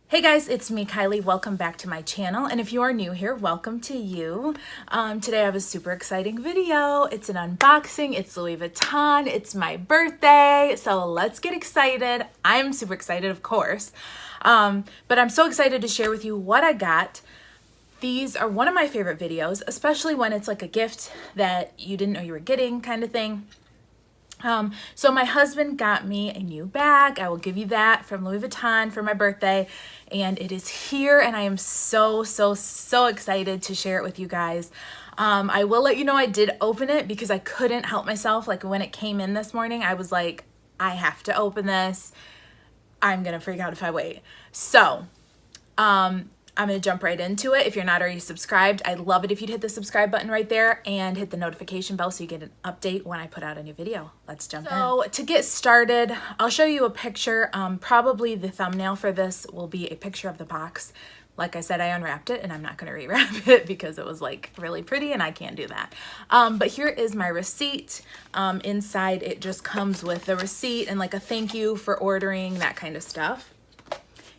Hey guys, it's me, Kylie. Welcome back to my channel. And if you are new here, welcome to you. Today I have a super exciting video. It's an unboxing. It's Louis Vuitton. It's my birthday. So let's get excited. I'm super excited, of course. But I'm so excited to share with you what I got. These are one of my favorite videos, especially when it's like a gift that you didn't know you were getting kind of thing. So my husband got me a new bag. I will give you that from Louis Vuitton for my birthday, and it is here, and I am so excited to share it with you guys. I will let you know I did open it because I couldn't help myself. Like when it came in this morning, I was like, I have to open this. I'm gonna freak out if I wait. So, I'm gonna jump right into it. If you're not already subscribed, I'd love it if you'd hit the subscribe button right there and hit the notification bell so you get an update when I put out a new video. Let's jump in. So to get started, I'll show you a picture. Probably the thumbnail for this will be a picture of the box. Like I said, I unwrapped it and I'm not gonna rewrap it because it was like really pretty and I can't do that. But here is my receipt. Inside it just comes with the receipt and like a thank you for ordering, that kind of stuff.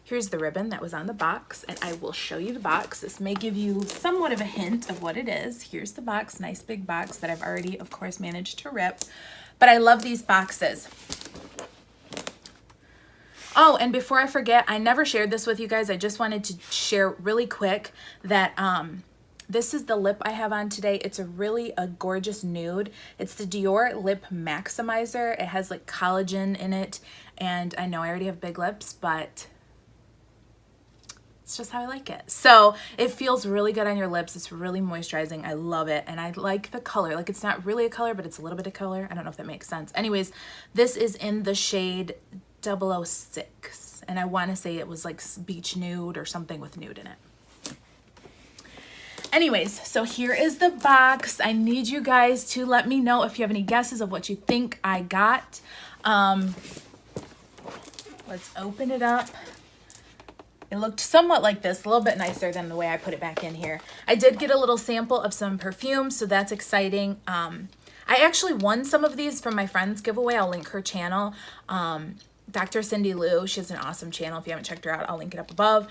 Here's the ribbon that was on the box, and I will show you the box. This may give you somewhat of a hint of what it is. Here's the box, nice big box that I've already, of course, managed to rip. But I love these boxes. Oh, and before I forget, I never shared this with you guys. I just wanted to share really quick that this is the lip I have on today. It's a gorgeous nude. It's the Dior Lip Maximizer. It has like collagen in it, and I know I already have big lips, but it's just how I like it. So it feels really good on your lips. It's really moisturizing. I love it. And I like the color. Like it's not really a color, but it's a little bit of color. I don't know if that makes sense. Anyways, this is in the shade 006. And I want to say it was like beach nude or something with nude in it. Anyways, so here is the box. I need you guys to let me know if you have any guesses of what you think I got. Let's open it up. It looked somewhat like this, a little bit nicer than the way I put it back in here. I did get a little sample of some perfume, so that's exciting. I actually won some of these from my friend's giveaway. I'll link her channel. Dr. Cindy Lou, she has an awesome channel. If you haven't checked her out, I'll link it up above.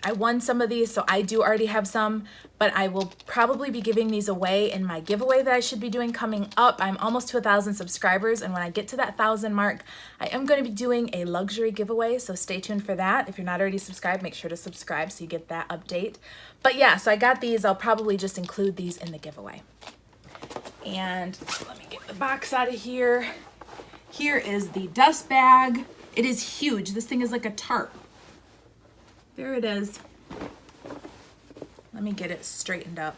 I won some of these, so I do already have some, but I will probably be giving these away in my giveaway that I should be doing coming up. I'm almost to 1,000 subscribers, and when I get to that 1,000 mark, I am going to be doing a luxury giveaway, so stay tuned for that. If you're not already subscribed, make sure to subscribe so you get that update. But yeah, so I got these. I'll probably just include these in the giveaway. And let me get the box out of here. Here is the dust bag. It is huge. This thing is like a tarp. There it is. Let me get it straightened up.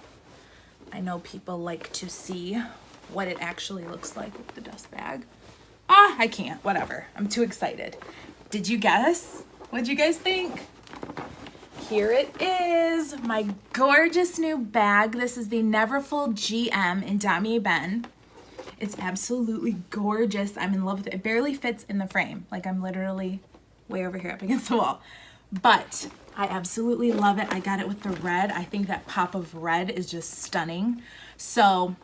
I know people like to see what it actually looks like with the dust bag. I can't, whatever. I'm too excited. Did you guess? What'd you guys think? Here it is, my gorgeous new bag. This is the Neverfull GM in Damier Ben. It's absolutely gorgeous. I'm in love with it. It barely fits in the frame. Like I'm literally way over here up against the wall. But I absolutely love it. I got it with the red. I think that pop of red is just stunning. So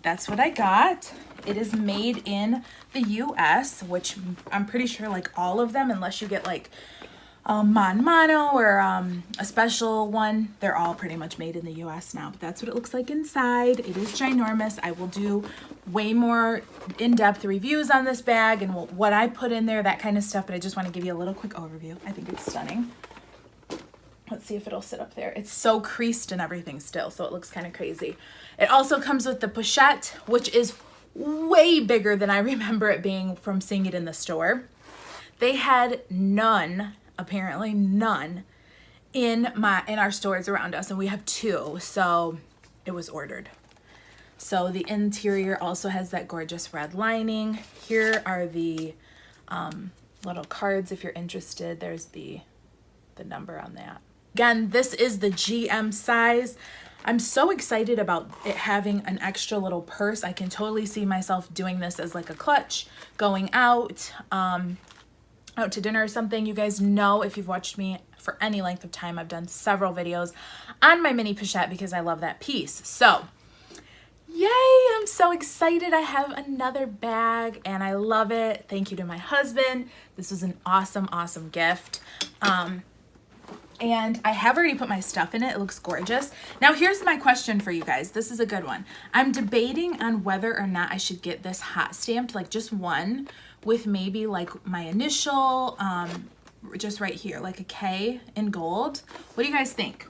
that's what I got. It is made in the US, which I'm pretty sure like all of them, unless you get like Mon Mano or a special one, they're all pretty much made in the US now. But that's what it looks like inside. It is ginormous. I will do way more in-depth reviews on this bag and what I put in there, that kind of stuff, but I just want to give you a little quick overview. I think it's stunning. Let's see if it'll sit up there. It's so creased and everything still, so it looks kind of crazy. It also comes with the pochette, which is way bigger than I remember it being from seeing it in the store. They had none, apparently none, in our stores around us, and we have 2, so it was ordered. So the interior also has that gorgeous red lining. Here are the little cards if you're interested. There's the number on that. Again, this is the GM size. I'm so excited about it having an extra little purse. I can totally see myself doing this as like a clutch, going out to dinner or something. You guys know, if you've watched me for any length of time, I've done several videos on my mini pochette because I love that piece. So yay, I'm so excited. I have another bag and I love it. Thank you to my husband. This was an awesome gift. And I have already put my stuff in it. It looks gorgeous. Now here's my question for you guys. This is a good one. I'm debating on whether or not I should get this hot stamped, like just one with maybe like my initial, just right here, like a K in gold. What do you guys think?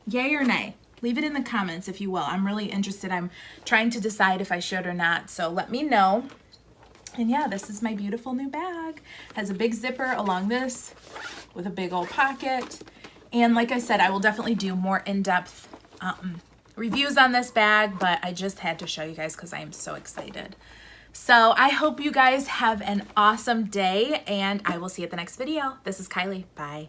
Yay or nay? Leave it in the comments if you will. I'm really interested. I'm trying to decide if I should or not. So let me know. And yeah, this is my beautiful new bag. Has a big zipper along this with a big old pocket. And like I said, I will definitely do more in-depth reviews on this bag, but I just had to show you guys because I am so excited. So I hope you guys have an awesome day, and I will see you at the next video. This is Kylie. Bye.